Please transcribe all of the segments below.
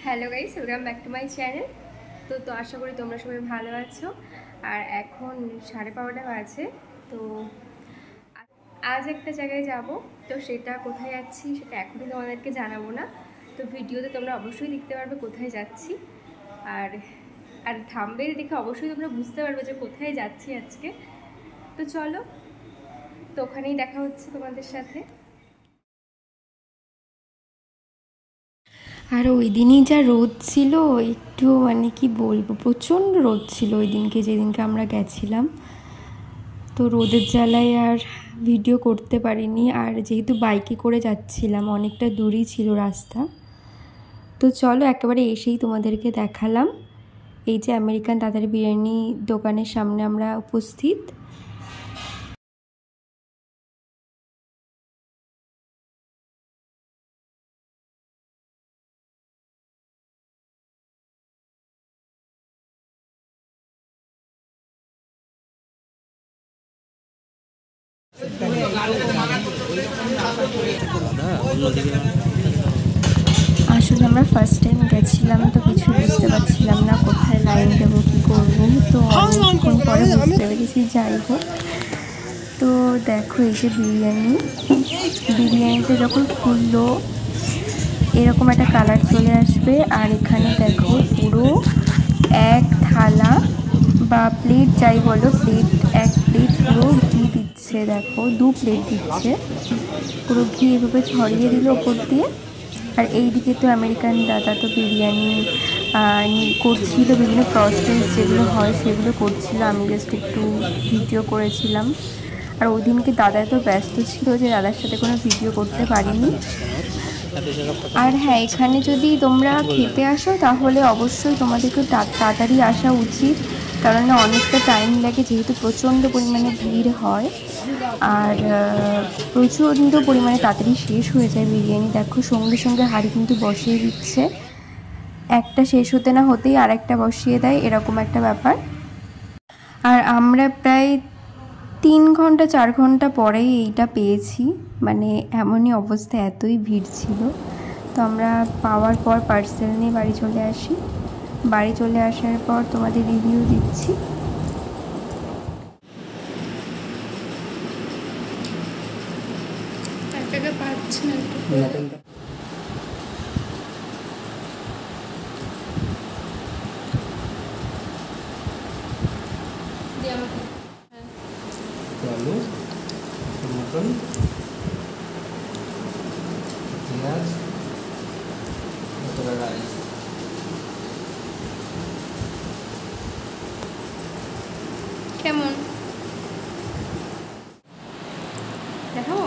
Hello guys, welcome back to my channel. তো আশা করি তোমরা সবাই ভালো আছো। আর এখন 12:30 বাজে। তো আজ একটা জায়গায় যাব, তো সেটা কোথায় যাচ্ছি সেটা এখনই তোমাদেরকে জানাবো না। তো ভিডিওতে তোমরা অবশ্যই দেখতে পারবে কোথায় যাচ্ছি। আর আর থাম্বনেল দেখে অবশ্যই তোমরা বুঝতে পারবে যে কোথায় যাচ্ছি আজকে। তো চলো, তো ওখানেই দেখা হচ্ছে তোমাদের সাথে। আর ওই দিনই যা রোদ ছিল, একটু মানে কি বলবো, প্রচণ্ড রোদ ছিল ওই দিনকে, যেদিনকে আমরা গেছিলাম। তো রোদের জ্বালায় আর ভিডিও করতে পারিনি। আর যেহেতু বাইকে করে যাচ্ছিলাম, অনেকটা দূরই ছিল রাস্তা। তো চলো একেবারে এসেই তোমাদেরকে দেখালাম। এই যে আমেরিকান তাঁতারি বিরিয়ানি দোকানের সামনে আমরা উপস্থিত। আসলে আমরা ফার্স্ট টাইম গেছিলাম, তো কিছু বুঝতে পারছিলাম না কোথায় লাইন দেবো, কী করবো। তো অনেকক্ষণ পরে বুঝতে পেরেছি। যাই হোক, তো দেখো এই যে বিরিয়ানিতে যখন খুললো এরকম একটা কালার চলে আসবে। আর এখানে দেখো পুরো এক থালা বা প্লেট যাই বলো, এক প্লেট পুরো ঘি দিচ্ছে। দেখো 2 প্লেট দিচ্ছে, পুরো ঘি এভাবে ছড়িয়ে দিল ওপর দিয়ে। আর এইদিকে তো আমেরিকান দাদা তো বিরিয়ানি করছিল, বিভিন্ন প্রসেস যেগুলো হয় সেগুলো করছিল। আমি জাস্ট একটু ভিডিও করেছিলাম। আর ওই দিনকে দাদা তো ব্যস্ত ছিল যে দাদার সাথে কোনো ভিডিও করতে পারিনি। আর হ্যাঁ, এখানে যদি তোমরা খেতে আসো তাহলে অবশ্যই তোমাদেরকে তাড়াতাড়ি আসা উচিত, কারণ অনেকটা টাইম লাগে, যেহেতু প্রচণ্ড পরিমাণে ভিড় হয়। আর প্রচণ্ড পরিমাণে তাড়াতাড়ি শেষ হয়ে যায় বিরিয়ানি। দেখো সঙ্গে সঙ্গে হাঁড়ি কিন্তু বসিয়ে দিচ্ছে, একটা শেষ হতে না হতেই আর একটা বসিয়ে দেয়, এরকম একটা ব্যাপার। আর আমরা প্রায় 3 ঘন্টা 4 ঘন্টা পরেই এইটা পেয়েছি। মানে এমনই অবস্থা, এতই ভিড় ছিল। তো আমরা পাওয়ার পর পার্সেল নিয়ে বাড়ি চলে আসি। বাড়ি চলে আসার পর তোমাদের রিভিউ দিচ্ছি। আলু, মটন, পেঁয়াজ, রাইস। কেমন দেখো?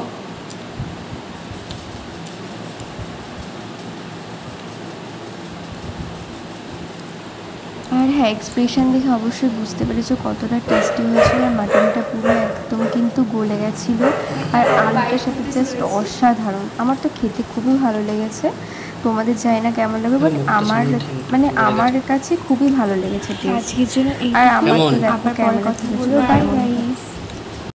আর হ্যাঁ, এক্সপ্রেশন দেখে অবশ্যই বুঝতে পেরেছো কতটা টেস্টি হয়েছিল। আর মাটনটা পুরো একদম কিন্তু গলে গেছিলো। আর আলুটার সাথে জাস্ট অসাধারণ। আমার তো খেতে খুবই ভালো লেগেছে। তোমাদের জানি না কেমন লাগবে, বাট আমার কাছে খুবই ভালো লেগেছে টেস্ট। আর আমার তো দেখো কেমন কথা বলবো। Bye bye.